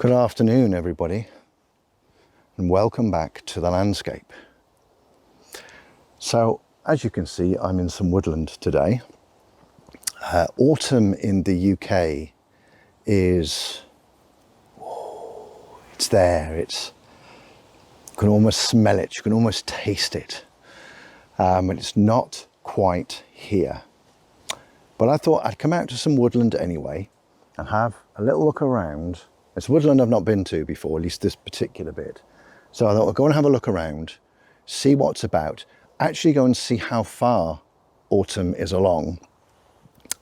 Good afternoon, everybody, and welcome back to the landscape. So, as you can see, I'm in some woodland today. Autumn in the UK is, it's there, you can almost smell it, you can almost taste it, but it's not quite here. But I thought I'd come out to some woodland anyway and have a little look around. It's woodland I've not been to before, at least this particular bit. So I thought I'll go and have a look around, see what's about, actually go and see how far autumn is along,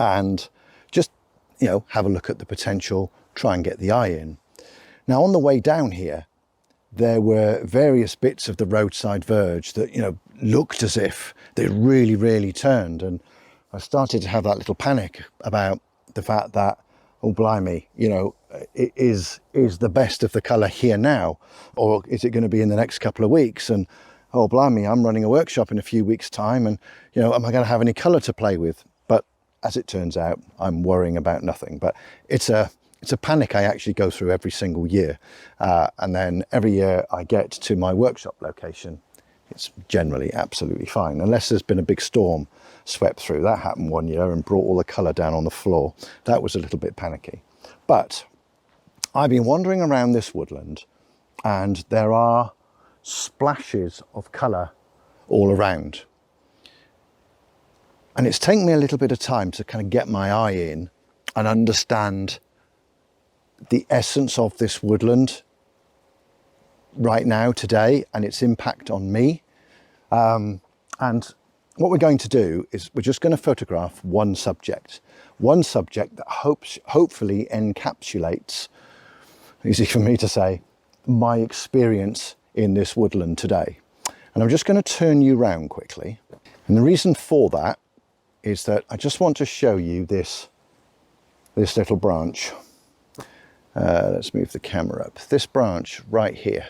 and just, have a look at the potential, try and get the eye in. Now, on the way down here, there were various bits of the roadside verge that, looked as if they really, really turned. And I started to have that little panic about the fact that, oh, blimey, it is the best of the colour here now, or is it going to be in the next couple of weeks? And oh, blimey, I'm running a workshop in a few weeks' time, and am I going to have any colour to play with? But as it turns out, I'm worrying about nothing. But it's a panic I actually go through every single year, and then every year I get to my workshop location, it's generally absolutely fine, unless there's been a big storm swept through. That happened one year and brought all the colour down on the floor. That was a little bit panicky. But I've been wandering around this woodland, and there are splashes of colour all around. And it's taken me a little bit of time to kind of get my eye in and understand the essence of this woodland right now, today, and its impact on me. And what we're going to do is we're just going to photograph one subject that hopefully encapsulates, easy for me to say, my experience in this woodland today. And I'm just going to turn you round quickly. And the reason for that is that I just want to show you this little branch. Let's move the camera up. This branch right here.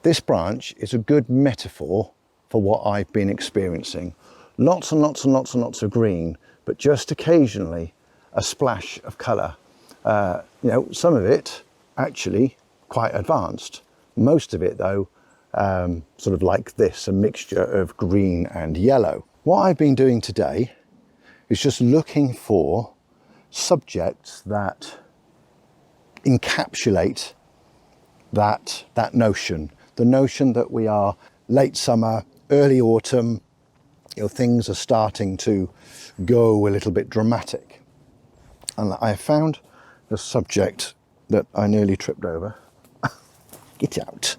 This branch is a good metaphor for what I've been experiencing. Lots and lots and lots and lots of green, but just occasionally a splash of colour. Some of it actually quite advanced. Most of it, though, sort of like this, a mixture of green and yellow. What I've been doing today is just looking for subjects that encapsulate that notion, the notion that we are late summer, early autumn, things are starting to go a little bit dramatic. And I found the subject that I nearly tripped over. Get out.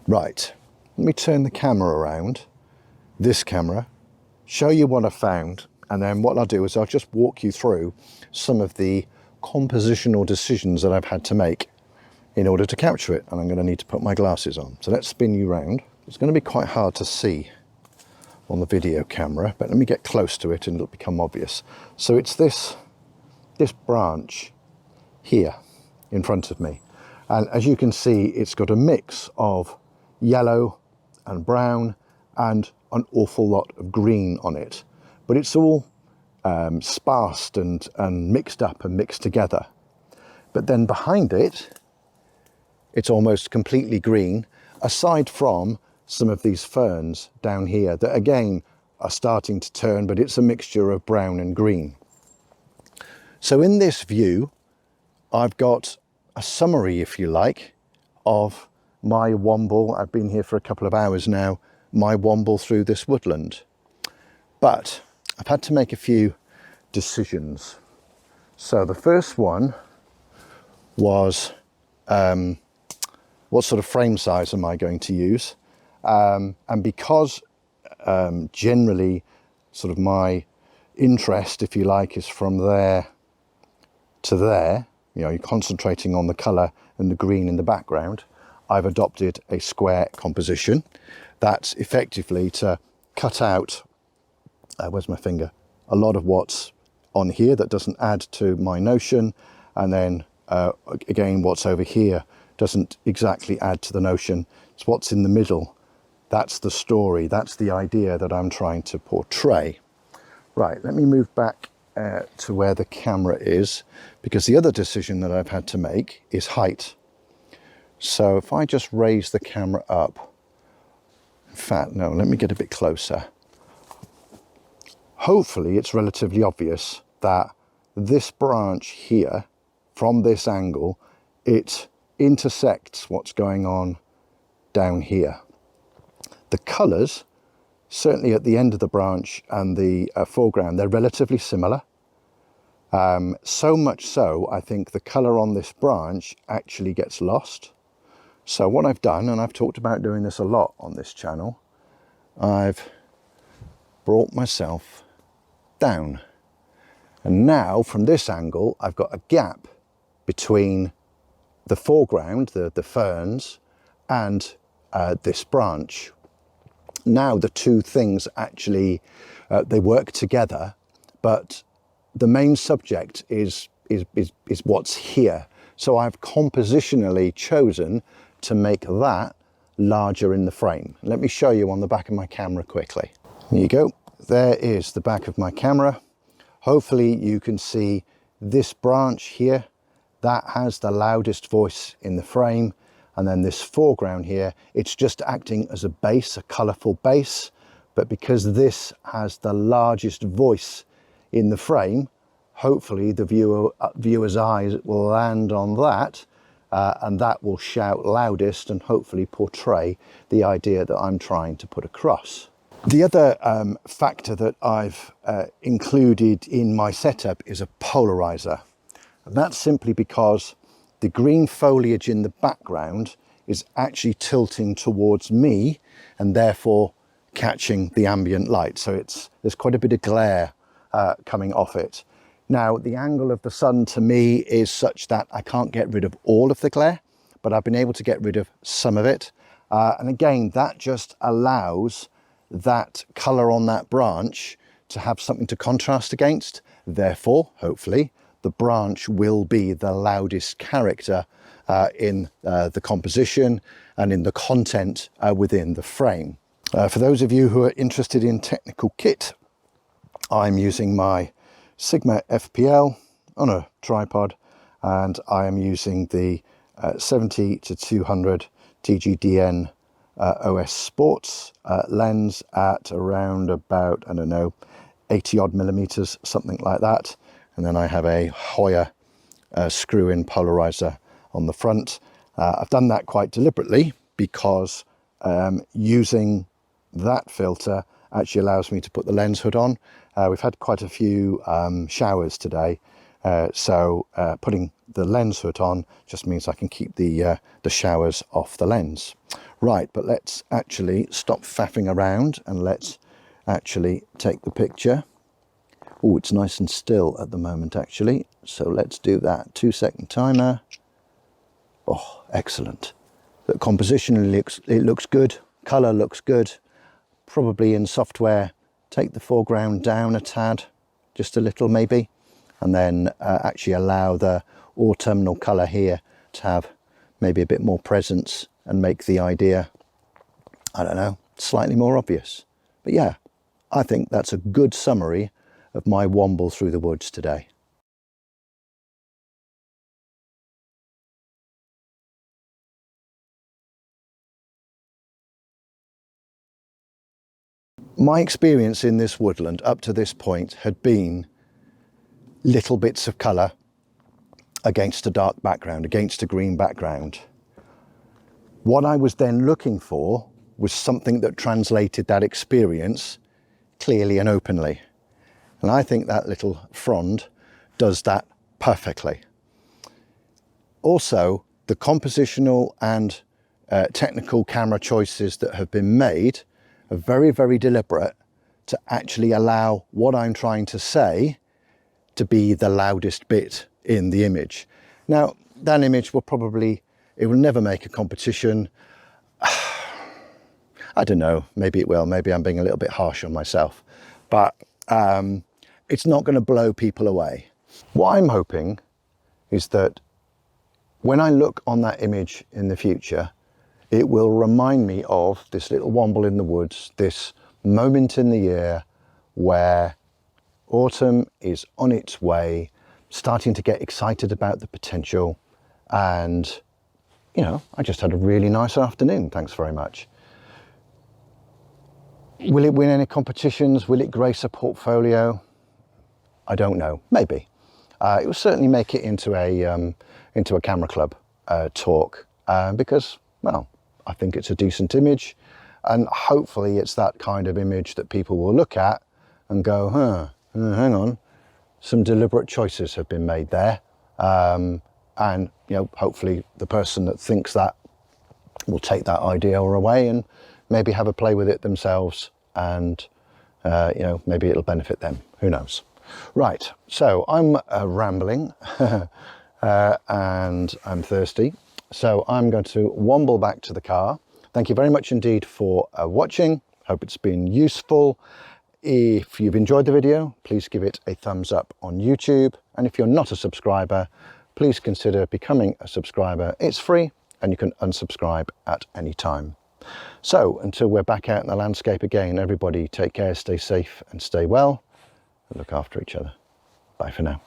Right, let me turn the camera around, this camera, show you what I found, and then what I'll do is I'll just walk you through some of the compositional decisions that I've had to make in order to capture it. And I'm going to need to put my glasses on. So let's spin you round. It's going to be quite hard to see on the video camera, but let me get close to it and it'll become obvious. So it's this branch here in front of me. And as you can see, it's got a mix of yellow and brown and an awful lot of green on it. But it's all sparsed and mixed up and mixed together. But then behind it, it's almost completely green, aside from some of these ferns down here that again are starting to turn, but it's a mixture of brown and green. So in this view, I've got a summary, if you like, of my womble. I've been here for a couple of hours now, my womble through this woodland. But I've had to make a few decisions. So the first one was, what sort of frame size am I going to use? And because generally sort of my interest, if you like, is from there to there, you're concentrating on the colour and the green in the background, I've adopted a square composition. That's effectively to cut out, where's my finger, a lot of what's on here that doesn't add to my notion, and then again what's over here doesn't exactly add to the notion. It's what's in the middle. That's the story, that's the idea that I'm trying to portray. Right, let me move back to where the camera is, because the other decision that I've had to make is height. So if I just raise the camera up, in fact, no, let me get a bit closer. Hopefully it's relatively obvious that this branch here, from this angle, it intersects what's going on down here. The colours, certainly at the end of the branch and the foreground, they're relatively similar. So much so, I think the colour on this branch actually gets lost. So what I've done, and I've talked about doing this a lot on this channel, I've brought myself down. And now from this angle, I've got a gap between the foreground, the ferns, and this branch. Now the two things actually, they work together, but the main subject is what's here. So I've compositionally chosen to make that larger in the frame. Let me show you on the back of my camera quickly. There you go. There is the back of my camera. Hopefully you can see this branch here. That has the loudest voice in the frame. And then this foreground here, it's just acting as a base, a colourful base. But because this has the largest voice in the frame, hopefully the viewer's eyes will land on that, and that will shout loudest and hopefully portray the idea that I'm trying to put across. The other factor that I've included in my setup is a polarizer. And that's simply because the green foliage in the background is actually tilting towards me and therefore catching the ambient light. So there's quite a bit of glare coming off it. Now, the angle of the sun to me is such that I can't get rid of all of the glare, but I've been able to get rid of some of it. And again, that just allows that colour on that branch to have something to contrast against. Therefore, hopefully, the branch will be the loudest character in the composition and in the content within the frame. For those of you who are interested in technical kit, I'm using my Sigma FPL on a tripod, and I am using the 70-200 TGDN OS Sports lens at around about, I don't know, 80 odd millimeters, something like that. And then I have a Hoya screw-in polarizer on the front. I've done that quite deliberately because using that filter actually allows me to put the lens hood on. We've had quite a few showers today, so putting the lens hood on just means I can keep the showers off the lens. Right, but let's actually stop faffing around and let's actually take the picture. Oh, it's nice and still at the moment actually, so let's do that. 2-second timer. Oh, excellent. The compositionally it looks good, colour looks good. Probably in software, take the foreground down a tad, just a little maybe, and then actually allow the autumnal colour here to have maybe a bit more presence and make the idea, I don't know, slightly more obvious. But yeah, I think that's a good summary of my womble through the woods today. My experience in this woodland up to this point had been little bits of colour against a dark background, against a green background. What I was then looking for was something that translated that experience clearly and openly. And I think that little frond does that perfectly. Also, the compositional and technical camera choices that have been made are very, very deliberate to actually allow what I'm trying to say to be the loudest bit in the image. Now, that image will probably, it will never make a competition. I don't know, maybe it will, maybe I'm being a little bit harsh on myself, but it's not going to blow people away. What I'm hoping is that when I look on that image in the future, it will remind me of this little womble in the woods, this moment in the year where Autumn is on its way, starting to get excited about the potential. And, you know, I just had a really nice afternoon. Thanks very much. Will it win any competitions? Will it grace a portfolio? I don't know. Maybe. It will certainly make it into a camera club talk because, well, I think it's a decent image, and hopefully it's that kind of image that people will look at and go, hang on, some deliberate choices have been made there. And, you know, hopefully the person that thinks that will take that idea away and maybe have a play with it themselves, and, you know, maybe it'll benefit them. Who knows? Right, so I'm rambling and I'm thirsty. So I'm going to womble back to the car. Thank you very much indeed for watching. Hope it's been useful. If you've enjoyed the video, please give it a thumbs up on YouTube. And if you're not a subscriber, please consider becoming a subscriber. It's free and you can unsubscribe at any time. So until we're back out in the landscape again, everybody take care, stay safe and stay well, and look after each other. Bye for now.